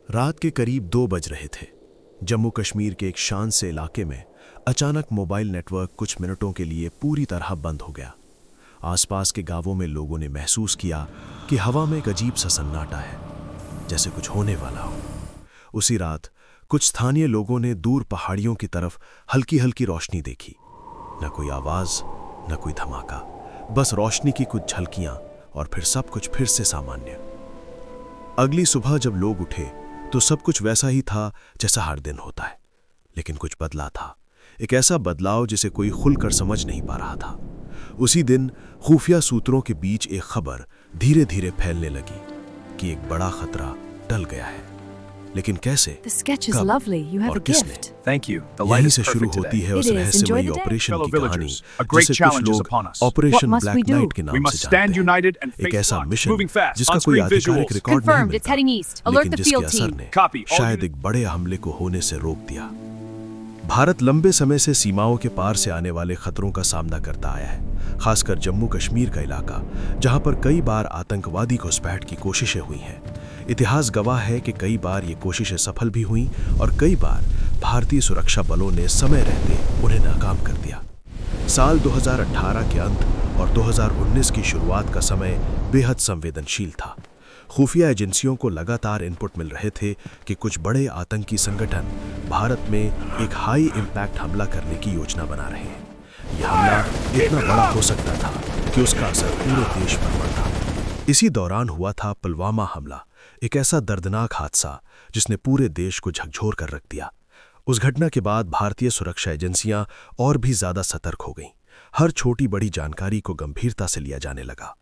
रात के करीब 2 बज रहे थे। जम्मू कश्मीर के एक शांत से इलाके में अचानक मोबाइल नेटवर्क कुछ मिनटों के लिए पूरी तरह बंद हो गया। आसपास के गांवों में लोगों ने महसूस किया कि हवा में एक अजीब सा सन्नाटा है, जैसे कुछ होने वाला हो। उसी रात कुछ स्थानीय लोगों ने दूर पहाड़ियों की तरफ हल्की हल्की रोशनी देखी। न कोई आवाज, न कोई धमाका, बस रोशनी की कुछ झलकियां और फिर सब कुछ फिर से सामान्य। अगली सुबह जब लोग उठे तो सब कुछ वैसा ही था जैसा हर दिन होता है, लेकिन कुछ बदला था। एक ऐसा बदलाव जिसे कोई खुलकर समझ नहीं पा रहा था। उसी दिन खुफिया सूत्रों के बीच एक खबर धीरे धीरे फैलने लगी कि एक बड़ा खतरा टल गया है। लेकिन कैसे, कब और किसने? यहीं से शुरू होती है उस रहस्यमयी ऑपरेशन की कहानी जिसे कुछ लोग ऑपरेशन ब्लैक नाइट के नाम से जानते हैं। एक ऐसा मिशन जिसका कोई आधिकारिक रिकॉर्ड नहीं मिलता, लेकिन जिसके असर ने शायद एक बड़े हमले को होने से रोक दिया। भारत लंबे समय से सीमाओं के पार से आने वाले खतरों का सामना करता आया है, खासकर जम्मू कश्मीर का इलाका, जहां पर कई बार आतंकवादी घुसपैठ की कोशिशें हुई हैं। इतिहास गवाह है कि कई बार ये कोशिशें सफल भी हुईं और कई बार भारतीय सुरक्षा बलों ने समय रहते उन्हें नाकाम कर दिया। साल 2018 के अंत और 2019 की शुरुआत का समय बेहद संवेदनशील था। खुफिया एजेंसियों को लगातार इनपुट मिल रहे थे कि कुछ बड़े आतंकी संगठन भारत में एक हाई इम्पैक्ट हमला करने की योजना बना रहे हैं। यह हमला इतना बड़ा हो सकता था कि उसका असर पूरे देश पर पड़ता। इसी दौरान हुआ था पुलवामा हमला, एक ऐसा दर्दनाक हादसा जिसने पूरे देश को झकझोर कर रख दिया। उस घटना के बाद भारतीय सुरक्षा एजेंसियां और भी ज्यादा सतर्क हो गईं। हर छोटी बड़ी जानकारी को गंभीरता से लिया जाने लगा।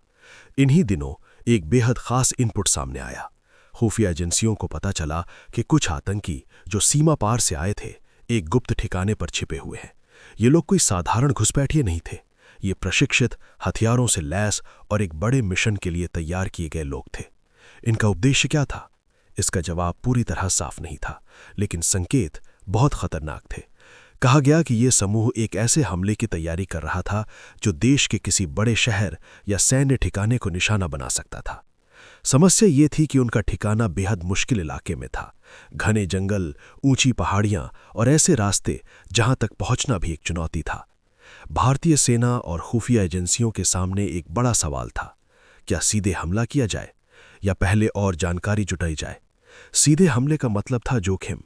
इन्हीं दिनों एक बेहद खास इनपुट सामने आया। खुफिया एजेंसियों को पता चला कि कुछ आतंकी जो सीमा पार से आए थे, एक गुप्त ठिकाने पर छिपे हुए हैं। ये लोग कोई साधारण घुसपैठिए नहीं थे। ये प्रशिक्षित, हथियारों से लैस और एक बड़े मिशन के लिए तैयार किए गए लोग थे। इनका उद्देश्य क्या था? इसका जवाब पूरी तरह साफ नहीं था, लेकिन संकेत बहुत खतरनाक थे। कहा गया कि यह समूह एक ऐसे हमले की तैयारी कर रहा था जो देश के किसी बड़े शहर या सैन्य ठिकाने को निशाना बना सकता था। समस्या ये थी कि उनका ठिकाना बेहद मुश्किल इलाके में था। घने जंगल, ऊंची पहाड़ियां और ऐसे रास्ते जहां तक पहुंचना भी एक चुनौती था। भारतीय सेना और खुफिया एजेंसियों के सामने एक बड़ा सवाल था। क्या सीधे हमला किया जाए या पहले और जानकारी जुटाई जाए? सीधे हमले का मतलब था जोखिम।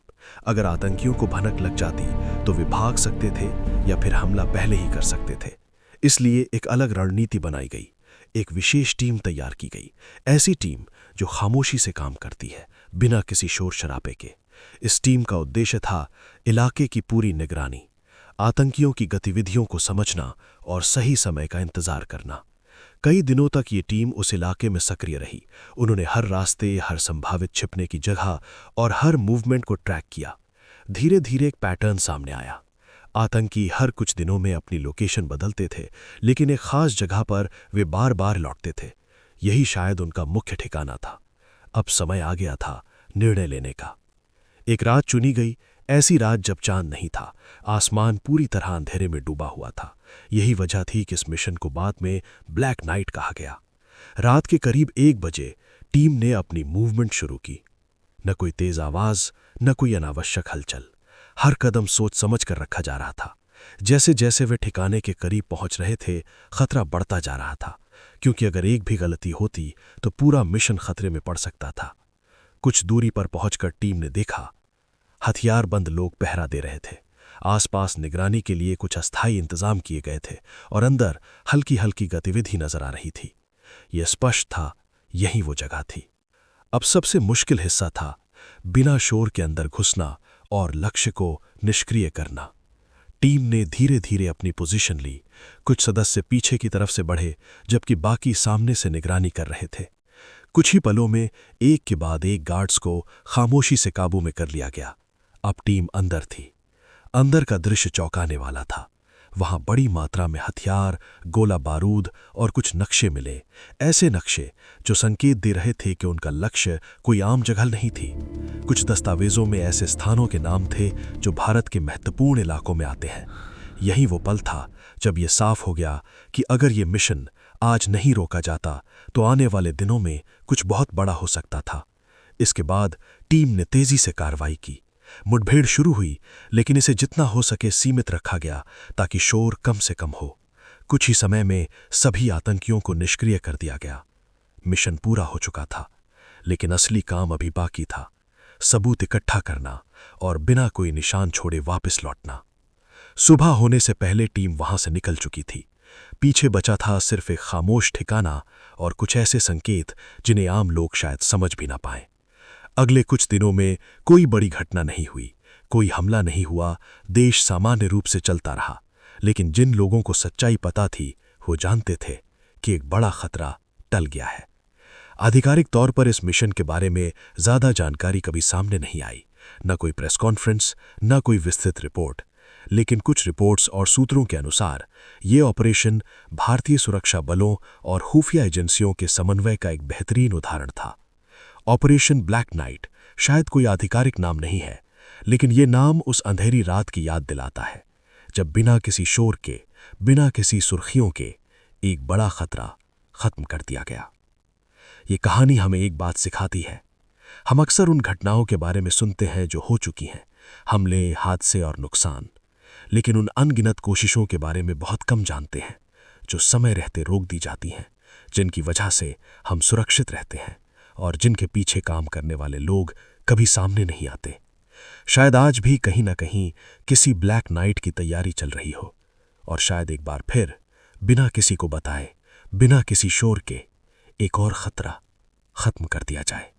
अगर आतंकियों को भनक लग जाती तो वे भाग सकते थे या फिर हमला पहले ही कर सकते थे। इसलिए एक अलग रणनीति बनाई गई। एक विशेष टीम तैयार की गई, ऐसी टीम जो खामोशी से काम करती है, बिना किसी शोर शराबे के। इस टीम का उद्देश्य था इलाके की पूरी निगरानी, आतंकियों की गतिविधियों को समझना और सही समय का इंतजार करना। कई दिनों तक ये टीम उस इलाके में सक्रिय रही। उन्होंने हर रास्ते, हर संभावित छिपने की जगह और हर मूवमेंट को ट्रैक किया। धीरे धीरे एक पैटर्न सामने आया। आतंकी हर कुछ दिनों में अपनी लोकेशन बदलते थे, लेकिन एक खास जगह पर वे बार बार लौटते थे। यही शायद उनका मुख्य ठिकाना था। अब समय आ गया था निर्णय लेने का। एक रात चुनी गई, ऐसी रात जब चांद नहीं था, आसमान पूरी तरह अंधेरे में डूबा हुआ था। यही वजह थी कि इस मिशन को बाद में ब्लैक नाइट कहा गया। रात के करीब 1 बजे टीम ने अपनी मूवमेंट शुरू की। न कोई तेज आवाज, न कोई अनावश्यक हलचल। हर कदम सोच समझ कर रखा जा रहा था। जैसे जैसे वे ठिकाने के करीब पहुंच रहे थे, खतरा बढ़ता जा रहा था, क्योंकि अगर एक भी गलती होती तो पूरा मिशन खतरे में पड़ सकता था। कुछ दूरी पर पहुंचकर टीम ने देखा, हथियारबंद लोग पहरा दे रहे थे। आसपास निगरानी के लिए कुछ अस्थायी इंतजाम किए गए थे और अंदर हल्की हल्की गतिविधि नजर आ रही थी। यह स्पष्ट था, यही वो जगह थी। अब सबसे मुश्किल हिस्सा था बिना शोर के अंदर घुसना और लक्ष्य को निष्क्रिय करना। टीम ने धीरे धीरे अपनी पोजीशन ली। कुछ सदस्य पीछे की तरफ से बढ़े, जबकि बाकी सामने से निगरानी कर रहे थे। कुछ ही पलों में एक के बाद एक गार्ड्स को खामोशी से काबू में कर लिया गया। अब टीम अंदर थी। अंदर का दृश्य चौंकाने वाला था। वहां बड़ी मात्रा में हथियार, गोला बारूद और कुछ नक्शे मिले। ऐसे नक्शे जो संकेत दे रहे थे कि उनका लक्ष्य कोई आम जगह नहीं थी। कुछ दस्तावेजों में ऐसे स्थानों के नाम थे जो भारत के महत्वपूर्ण इलाकों में आते हैं। यही वो पल था जब यह साफ हो गया कि अगर ये मिशन आज नहीं रोका जाता तो आने वाले दिनों में कुछ बहुत बड़ा हो सकता था। इसके बाद टीम ने तेजी से कार्रवाई की। मुठभेड़ शुरू हुई, लेकिन इसे जितना हो सके सीमित रखा गया ताकि शोर कम से कम हो। कुछ ही समय में सभी आतंकियों को निष्क्रिय कर दिया गया। मिशन पूरा हो चुका था, लेकिन असली काम अभी बाकी था। सबूत इकट्ठा करना और बिना कोई निशान छोड़े वापस लौटना। सुबह होने से पहले टीम वहां से निकल चुकी थी। पीछे बचा था सिर्फ एक खामोश ठिकाना और कुछ ऐसे संकेत जिन्हें आम लोग शायद समझ भी ना पाएं। अगले कुछ दिनों में कोई बड़ी घटना नहीं हुई, कोई हमला नहीं हुआ, देश सामान्य रूप से चलता रहा। लेकिन जिन लोगों को सच्चाई पता थी वो जानते थे कि एक बड़ा खतरा टल गया है। आधिकारिक तौर पर इस मिशन के बारे में ज्यादा जानकारी कभी सामने नहीं आई, न कोई प्रेस कॉन्फ्रेंस, न कोई विस्तृत रिपोर्ट। लेकिन कुछ रिपोर्ट्स और सूत्रों के अनुसार ये ऑपरेशन भारतीय सुरक्षा बलों और खुफिया एजेंसियों के समन्वय का एक बेहतरीन उदाहरण था। ऑपरेशन ब्लैक नाइट शायद कोई आधिकारिक नाम नहीं है, लेकिन ये नाम उस अंधेरी रात की याद दिलाता है जब बिना किसी शोर के, बिना किसी सुर्खियों के एक बड़ा खतरा खत्म कर दिया गया। ये कहानी हमें एक बात सिखाती है। हम अक्सर उन घटनाओं के बारे में सुनते हैं जो हो चुकी हैं, हमले, हादसे और नुकसान, लेकिन उन अनगिनत कोशिशों के बारे में बहुत कम जानते हैं जो समय रहते रोक दी जाती हैं, जिनकी वजह से हम सुरक्षित रहते हैं और जिनके पीछे काम करने वाले लोग कभी सामने नहीं आते। शायद आज भी कहीं ना कहीं किसी ब्लैक नाइट की तैयारी चल रही हो, और शायद एक बार फिर बिना किसी को बताए, बिना किसी शोर के एक और खतरा खत्म कर दिया जाए।